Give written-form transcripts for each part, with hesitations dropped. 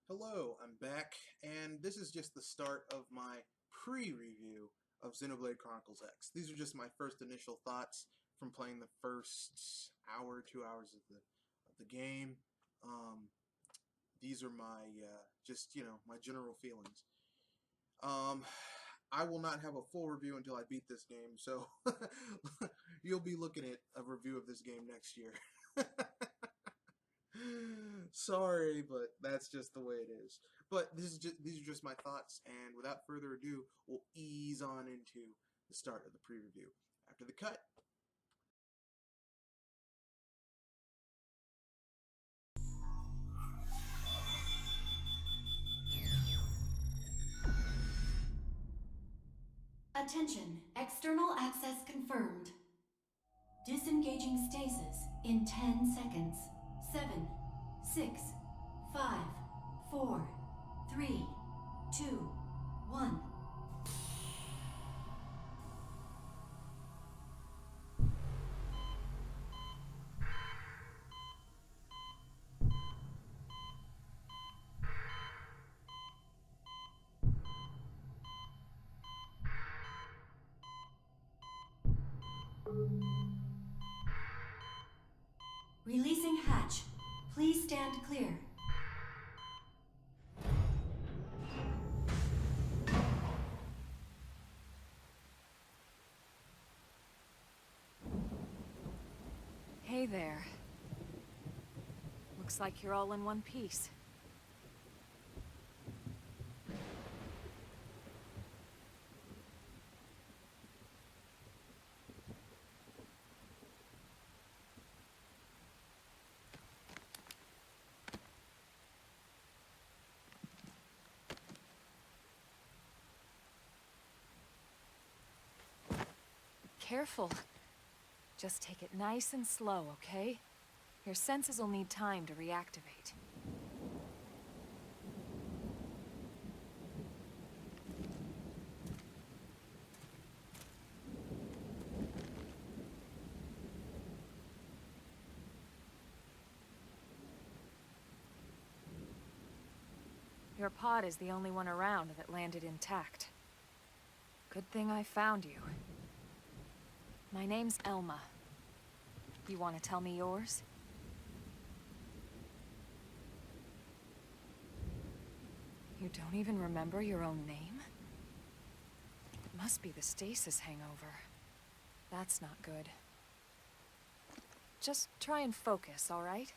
Hello, I'm back, and this is just the start of my pre-review of Xenoblade Chronicles X. These are just my first initial thoughts from playing the first hour, 2 hours of the game. These are my my general feelings. Um, I will not have a full review until I beat this game, so you'll be looking at a review of this game next year. Sorry, but that's just the way it is. But these are just my thoughts, and without further ado, we'll ease on into the start of the pre-review after the cut. Attention, external access confirmed. Disengaging stasis in 10 seconds. 7, 6, 5, 4, 3, 2, 1. Releasing hatch. Please stand clear. Hey there. Looks like you're all in one piece. Careful. Just take it nice and slow, okay? Your senses will need time to reactivate. Your pod is the only one around that landed intact. Good thing I found you. My name's Elma. You want to tell me yours? You don't even remember your own name? It must be the stasis hangover. That's not good. Just try and focus, all right?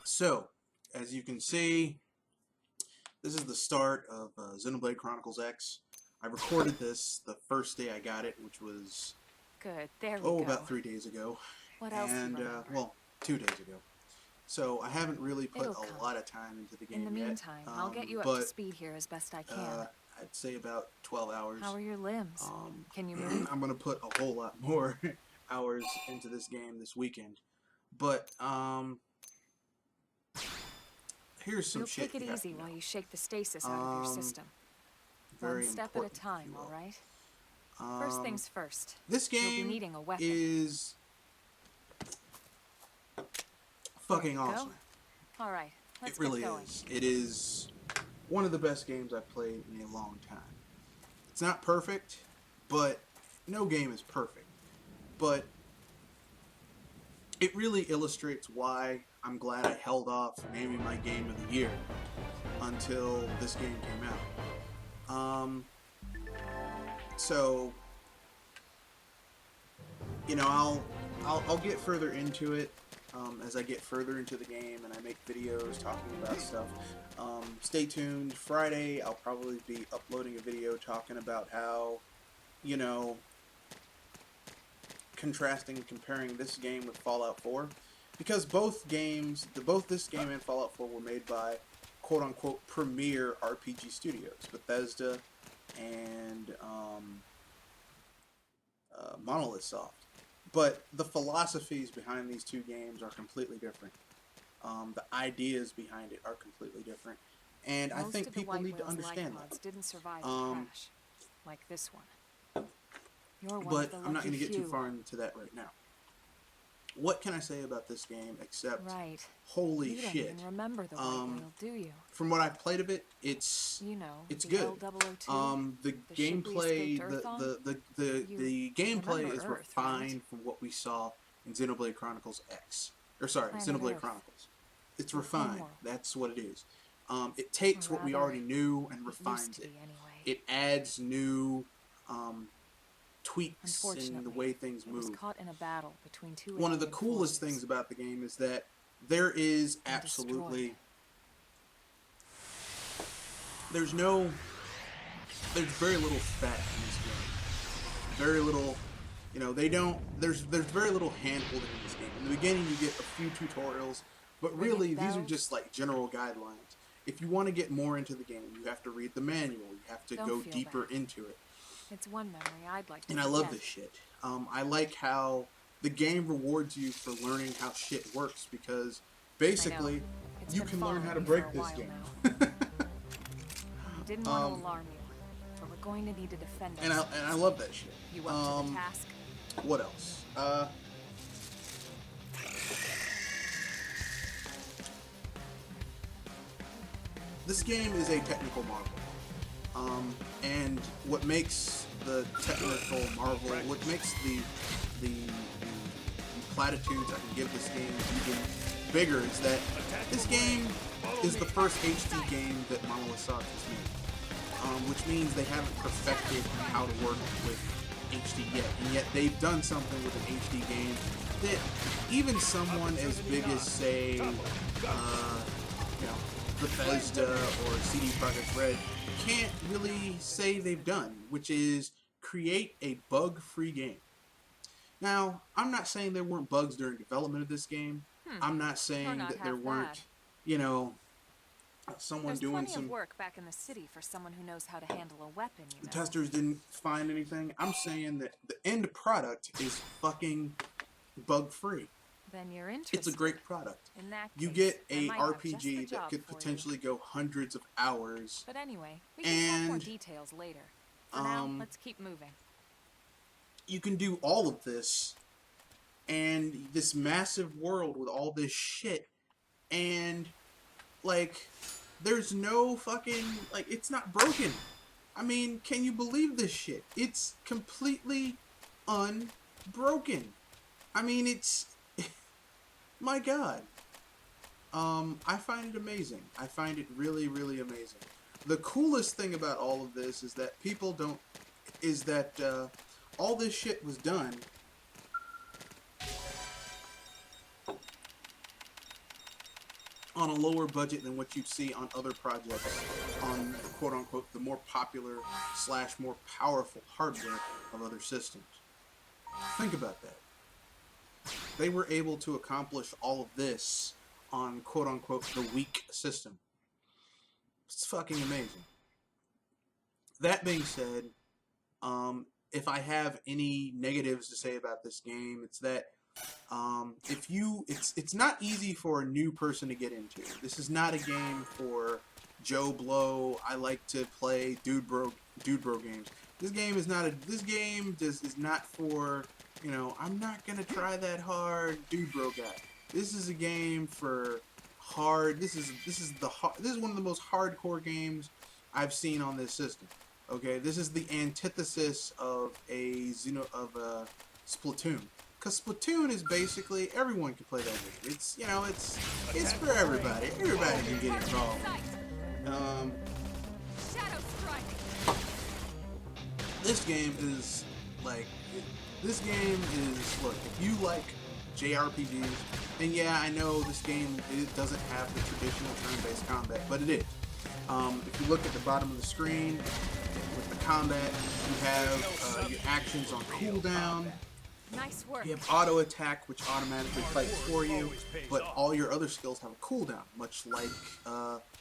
So, as you can see, this is the start of Xenoblade Chronicles X. I recorded this the first day I got it, which was Good, there we go. about 3 days ago, What else do you remember? well, 2 days ago. So I haven't really put It'll come. a lot of time into the game In the yet. meantime, I'll get you up to speed here as best I can. I'd say about 12 hours. How are your limbs? Can you move? I'm going to put a whole lot more hours into this game this weekend. But, here's some You'll shit take it you have easy to know. while you shake the stasis out of your system. Very One step at a important, if time, you will. all right? First things first. This You'll be game needing a weapon. is fucking There you go. awesome. All right, let's It really get going. is. It is one of the best games I've played in a long time. It's not perfect, but no game is perfect. But it really illustrates why I'm glad I held off naming my game of the year until this game came out. So, you know, I'll get further into it as I get further into the game and I make videos talking about stuff. Stay tuned. Friday, I'll probably be uploading a video talking about how, you know, contrasting and comparing this game with Fallout 4, because both this game and Fallout 4 were made by quote-unquote premier RPG studios, Bethesda and Monolith Soft. But the philosophies behind these two games are completely different. The ideas behind it are completely different. And I think people need to understand that. Didn't survive the Um, crash, like this one. You're one but of the I'm not lucky going to get too few. far into that right now. What can I say about this game except, Right. holy You don't shit? even remember the white whale, do you? From what I've played of it, it's You know, it's the good. L002, The the ship we gameplay, escaped Earth on? the gameplay remember is Earth, refined right? from what we saw in Xenoblade Chronicles X, or sorry, Planet Xenoblade Earth. Chronicles. It's Your refined. homeworld. That's what it is. It takes Or what we rather, already knew and it used refines to it. be anyway. It adds new tweaks in the Unfortunately, way things it was move. caught in a battle between two One of the alien coolest forces things about the game is that there is and absolutely destroyed. there's very little fat in this game. Very little, there's very little hand-holding in this game. In the beginning, you get a few tutorials, but really, these are just like general guidelines. If you want to get more into the game, you have to read the manual. You have to Don't go feel deeper bad. into it. It's one memory I'd like to And I love this shit. I like how the game rewards you for learning how shit works, because basically, It's you been can learn following how to me break for a this while game. now. Didn't want to alarm you, but we're going to need to defend And ourselves. I love that shit. You up to the task? What else? This game is a technical marvel. And what makes the technical marvel, what makes the platitudes I can give this game even bigger is that this game is the first HD game that Monolith Soft has made. Which means they haven't perfected how to work with HD yet. And yet they've done something with an HD game that even someone as big as, say, Bethesda or CD Projekt Red can't really say they've done, which is create a bug-free game. Now, I'm not saying there weren't bugs during development of this game. I'm not saying that there weren't, someone There's doing plenty some... of work back in the city for someone who knows how to handle a weapon, you know. Testers didn't find anything. I'm saying that the end product is fucking bug-free. Then you're interested. It's a great product. In that You case, get I a might have just the RPG that job could for you. potentially go hundreds of hours. But anyway, we can talk more And, details later. For now, let's keep moving. You can do all of this and this massive world with all this shit, and like there's no fucking, like, it's not broken. I mean, can you believe this shit? It's completely unbroken. I mean, it's my god. I find it amazing. I find it really, really amazing. The coolest thing about all of this is that all this shit was done on a lower budget than what you'd see on other projects on, quote-unquote, the more popular / more powerful hardware of other systems. Think about that. They were able to accomplish all of this on, quote-unquote, the weak system. It's fucking amazing. That being said, if I have any negatives to say about this game, it's that it's not easy for a new person to get into. This is not a game for Joe Blow. I like to play dude bro games. This game is not for, I'm not gonna try that hard dude bro guy. This is a game for hard. This is one of the most hardcore games I've seen on this system. Okay, this is the antithesis of a Splatoon. Because Splatoon is basically, everyone can play that game. It's for everybody. Everybody can get involved. This game is look, if you like JRPGs, and yeah, I know this game, it doesn't have the traditional turn-based combat, but it is. If you look at the bottom of the screen, with the combat, you have your actions on cooldown. Nice work. You have auto attack, which automatically fights for you, but all your other skills have a cooldown, much like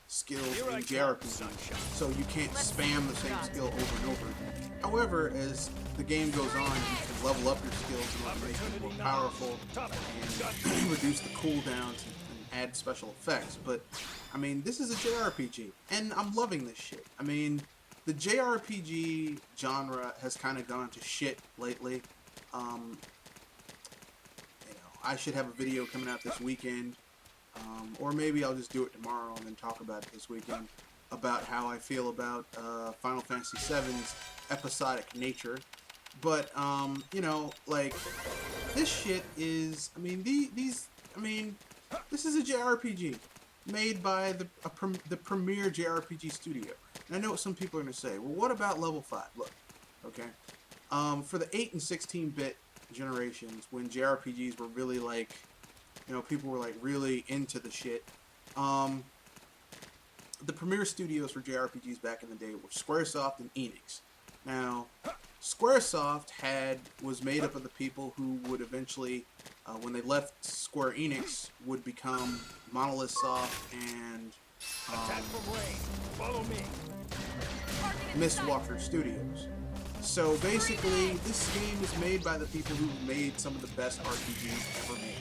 skills in JRPGs. So you can't spam the same skill over and over. However, as the game goes on, you can level up your skills in order to make them more powerful and reduce the cooldowns and add special effects. But I mean, this is a JRPG, and I'm loving this shit. I mean, the JRPG genre has kind of gone to shit lately. I should have a video coming out this weekend, or maybe I'll just do it tomorrow and then talk about it this weekend, about how I feel about Final Fantasy VII's episodic nature. But, you know, like, this shit is, I mean, this is a JRPG made by the premier JRPG studio. And I know what some people are going to say. Well, what about level 5? Look, okay. For the 8 and 16-bit generations, when JRPGs were really like, you know, people were like really into the shit, the premier studios for JRPGs back in the day were Squaresoft and Enix. Now, Squaresoft was made up of the people who would eventually, when they left Square Enix, would become Monolith Soft and Mistwalker Studios. So basically, this game is made by the people who made some of the best RPGs ever made.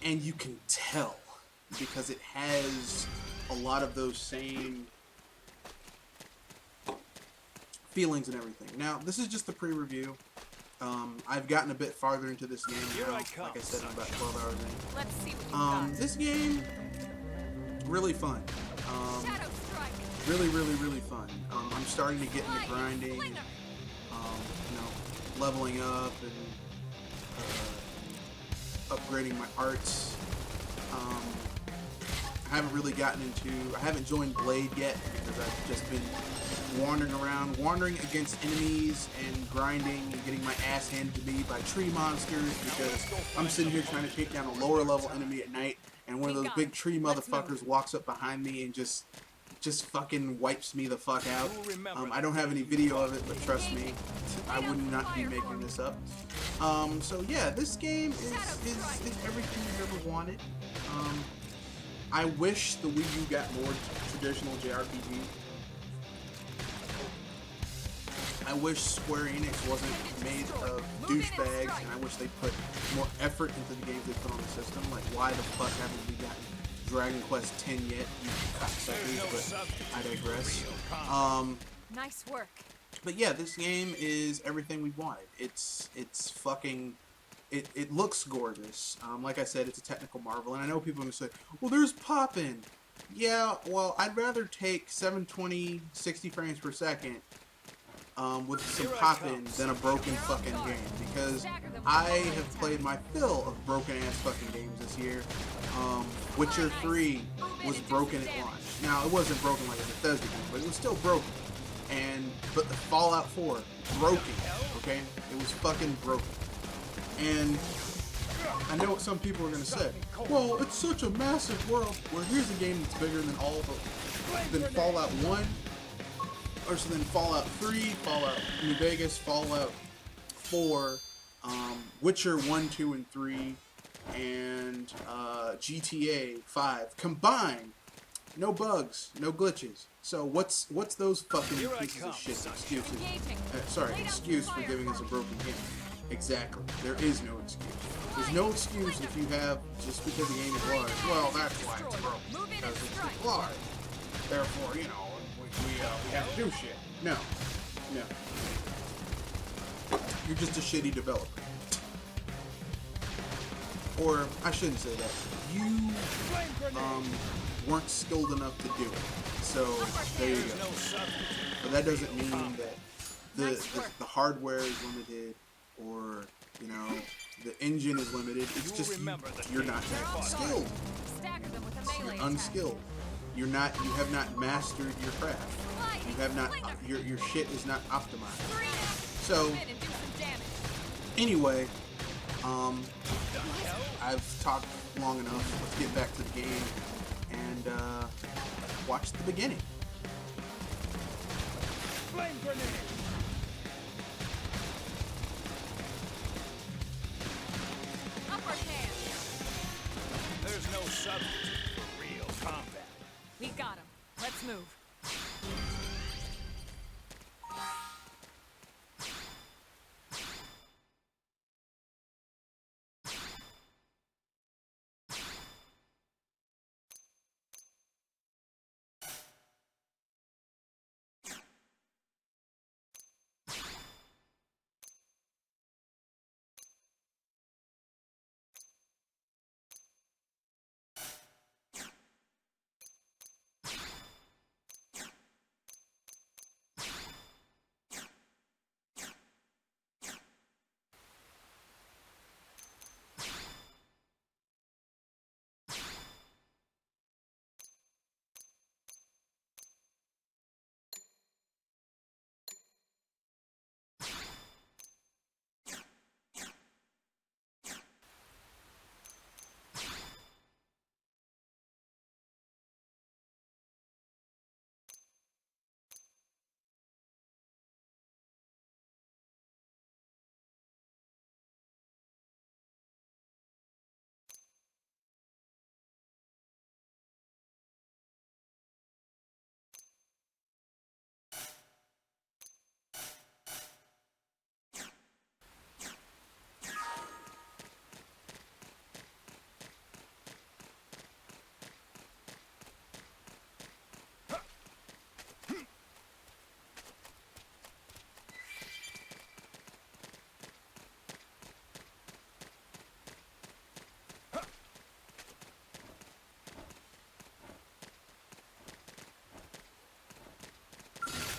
And you can tell, because it has a lot of those same feelings and everything. Now, this is just the pre-review. I've gotten a bit farther into this game now. Like I said, I'm about 12 hours in. Let's see what you got. This game, really fun. Really, really, really fun. I'm starting to get into grinding, you know, leveling up and upgrading my arts. I haven't really I haven't joined Blade yet because I've just been wandering against enemies and grinding and getting my ass handed to me by tree monsters because I'm sitting here trying to take down a lower level enemy at night and one of those big tree motherfuckers walks up behind me and just fucking wipes me the fuck out. I don't have any video of it, but trust me, I would not be making this up. So yeah, this game is everything you've ever wanted. I wish the Wii U got more traditional JRPG. I wish Square Enix wasn't made of douchebags, and I wish they put more effort into the games they put on the system. Like, why the fuck haven't we gotten Dragon Quest X yet, you cocksuckers, but I digress. Nice work. But yeah, this game is everything we wanted. It's fucking, it looks gorgeous. Like I said, it's a technical marvel, and I know people are going to say, well, there's poppin'. Yeah, well, I'd rather take 720, 60 frames per second with some poppin' than a broken fucking game, because I have played my fill of broken ass fucking games this year. Witcher 3 was broken at launch. Now, it wasn't broken like a Bethesda game, but it was still broken. But the Fallout 4, broken, okay? It was fucking broken. And I know what some people are going to say. Well, it's such a massive world. Well, here's a game that's bigger than all of them. Than Fallout 1, or so then Fallout 3, Fallout New Vegas, Fallout 4, Witcher 1, 2, and 3, and GTA 5 combined. No bugs, no glitches. So what's those fucking pieces of shit excuses? Excuse for giving us a broken game. Exactly. There is no excuse. There's no excuse if you have, just because the game is large. Well, that's why it's broken, because it's large. Therefore, you know, we have to do shit. No. You're just a shitty developer. Or, I shouldn't say that. You, weren't skilled enough to do it. So, there you go. But that doesn't mean that the hardware is limited, or, you know, the engine is limited. It's just you're not that skilled. You're unskilled. You have not mastered your craft. You have not, your shit is not optimized. So, anyway, I've talked long enough. Let's get back to the game and watch the beginning. Flame grenade. substitute for real combat. We got him. Let's move.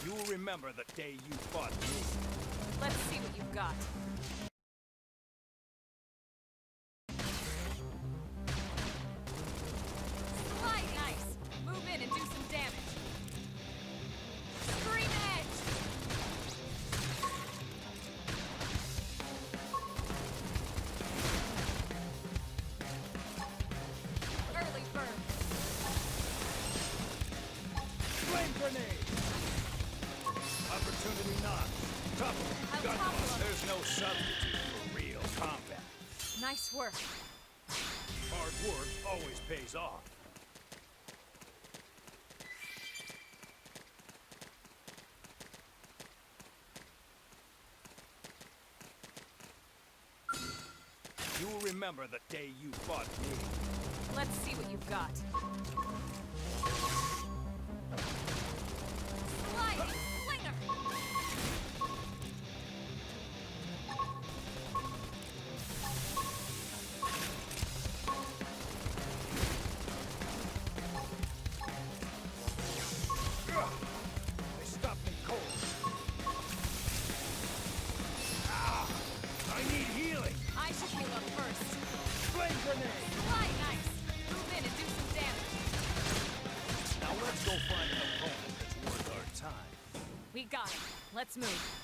You will remember the day you fought me. Let's see what you've got. Slide nice. Move in and do some damage. Scream edge. Early bird. Flame grenade! Opportunity knocked. I'll Tough. topple him. There's no substitute for real combat. Nice work. Hard work always pays off. You will remember the day you fought me. Let's see what you've got. Sliding slinger. They stopped me cold. Ah! I need healing! I should heal up first. Flame grenade! Fly nice. Move in and do some damage. Now let's go find an opponent that's worth our time. We got him. Let's move.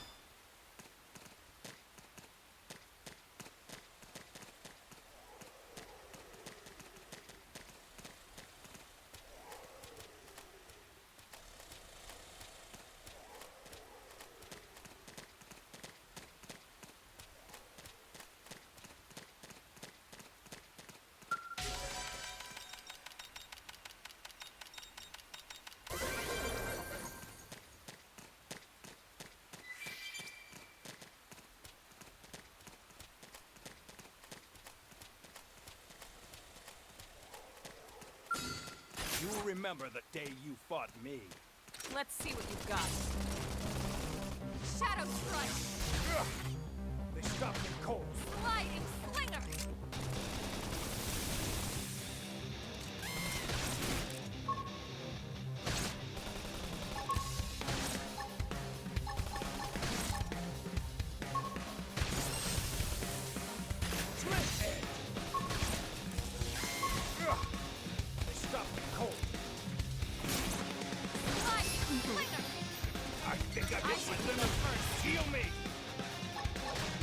You will remember the day you fought me. Let's see what you've got. Shadow strike. Ugh! They stopped me cold. Sliding slinger. Twin edge! Ugh! They stopped me cold. Sliding slinger. I think I I hit should my heal limit. up first. Heal me!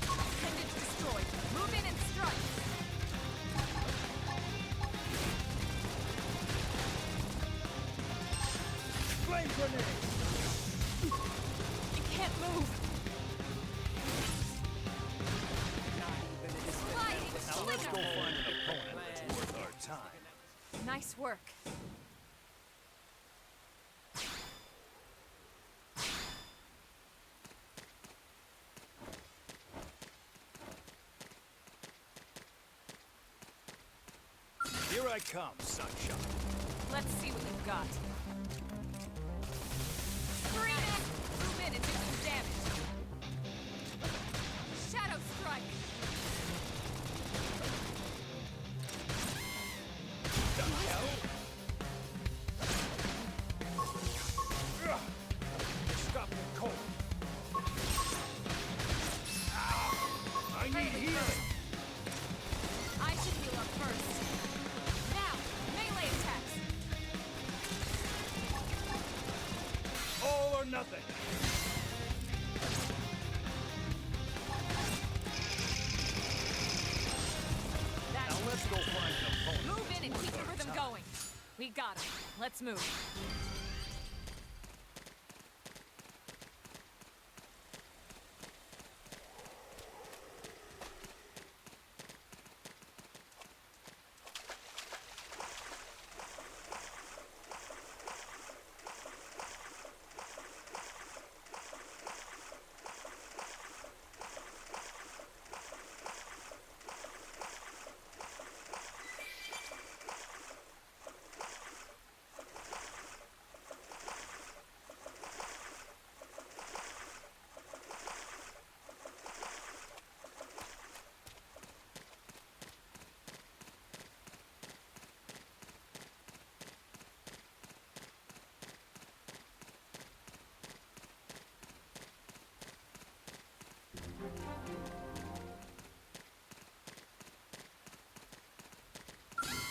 Appendage destroyed. Move in and strike. Flame grenade! I can't move. Sliding Now let's go slinger. find an opponent that's worth our time. Nice work. Here I come, sunshine. Let's see what you've got. Scream it! Move in and do some damage. Shadow strike! The hell? Ugh. Stop the cold. Ah, I need healing. I should heal up first. Now, melee attacks! All or nothing. That's Now let's go find an opponent. Move in and that's keep the worth our rhythm time. going. We got him. Let's move.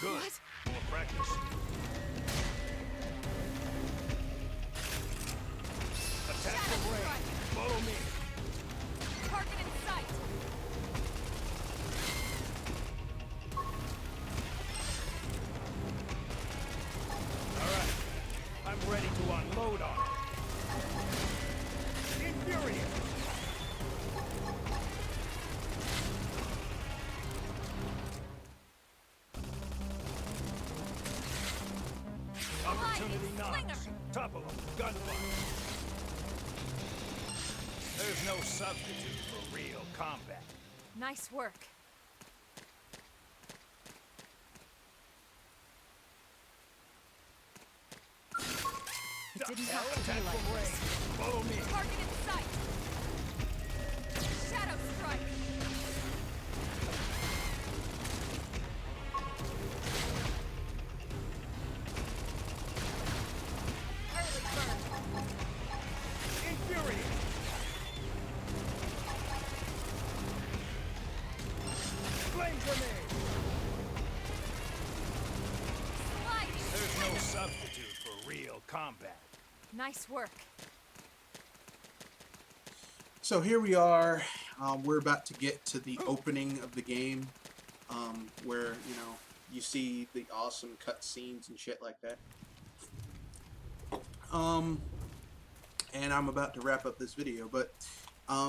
Good. What? More practice. Attack Shadow the brain. strike. Follow me. Target in sight. All right. I'm ready to unload on it. Infuriate. Opportunity knocks. Slinger. Top of them. Gunfire. There's no substitute for real combat. Nice work. It didn't have to Attack be like from this. range. Follow me. Target in sight. Shadow strike. Early burn. Infuriate. Flame grenade. Sliding. There's no substitute for real combat. Nice work. So here we are. We're about to get to the opening of the game, where you see the awesome cutscenes and shit like that. And I'm about to wrap up this video, but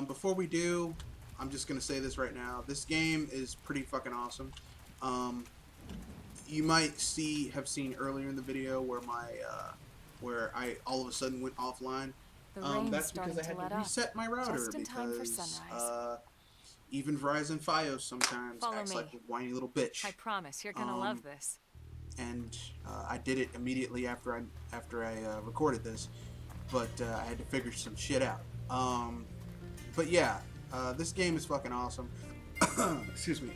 before we do, I'm just gonna say this right now. This game is pretty fucking awesome. You might have seen earlier in the video where where I all of a sudden went offline. The rain's That's because I starting had to let to up. reset my router Just in time for because sunrise. even Verizon Fios sometimes Follow acts me. like a whiny little bitch. I promise you're gonna love this. And I did it immediately after I recorded this, but I had to figure some shit out. But yeah, this game is fucking awesome. Excuse me.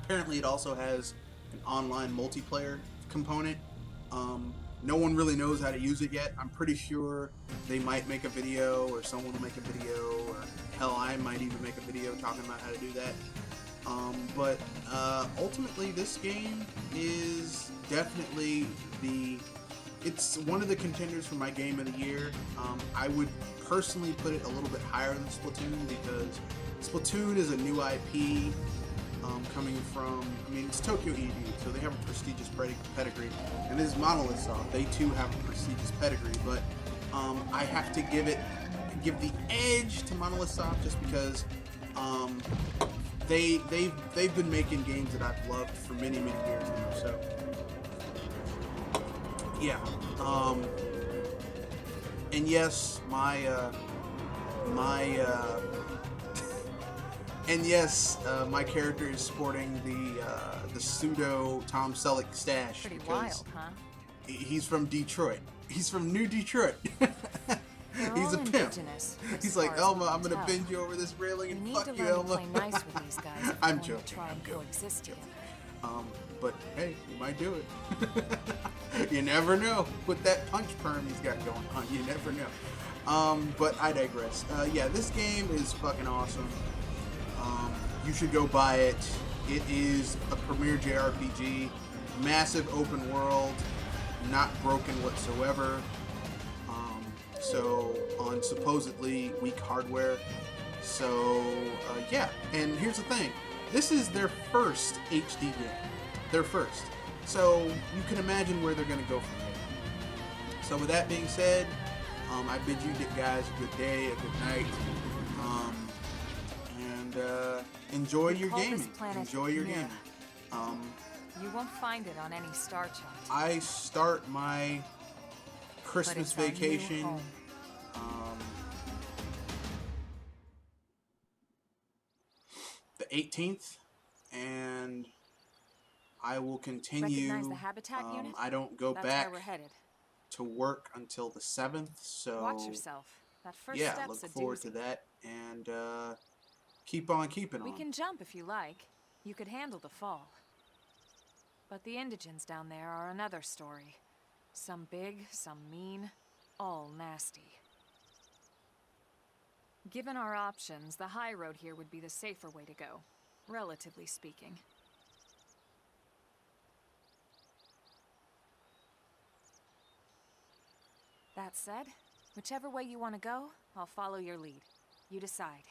Apparently, it also has an online multiplayer component. No one really knows how to use it yet. I'm pretty sure they might make a video, or someone will make a video, or hell, I might even make a video talking about how to do that. But ultimately, this game is definitely it's one of the contenders for my game of the year. I would personally put it a little bit higher than Splatoon, because Splatoon is a new IP coming from, it's Tokyo ED, so they have a prestigious pedigree, and this is Monolith Soft. They too have a prestigious pedigree, but I have to give the edge to Monolith Soft just because they've been making games that I've loved for many years now. So yeah. And yes, and yes, my character is sporting the pseudo Tom Selleck stash Pretty because wild, huh? he's from Detroit. He's from New Detroit. They're He's all a pimp. indigenous, as He's far like, as Elma, we I'm can gonna tell. bend you over this railing We and need fuck to you, learn to Elma. play nice with these guys if I'm we're going to joking, try I'm and joking, coexist together. But hey, you might do it. You never know with that punch perm he's got going on. You never know. But I digress. Yeah, this game is fucking awesome. You should go buy it. It is a premier JRPG, massive open world, not broken whatsoever. So on supposedly weak hardware. So yeah, and here's the thing. This is their first HD game. Their first. So you can imagine where they're going to go from here. So with that being said, I bid you guys a good day, a good night, and enjoy your Call this gaming. planet Enjoy your Mira. gaming. You won't find it on any star chart. I start my Christmas but it's our new vacation. home. The 18th, and I will continue. Recognize the habitat unit? I don't go That's back where we're headed. to work until the 7th, so Watch yourself. That first yeah, step's look a forward doozy. to that, and keep on keeping on. We can jump if you like. You could handle the fall. But the indigents down there are another story. Some big, some mean, all nasty. Given our options, the high road here would be the safer way to go, relatively speaking. That said, whichever way you want to go, I'll follow your lead. You decide.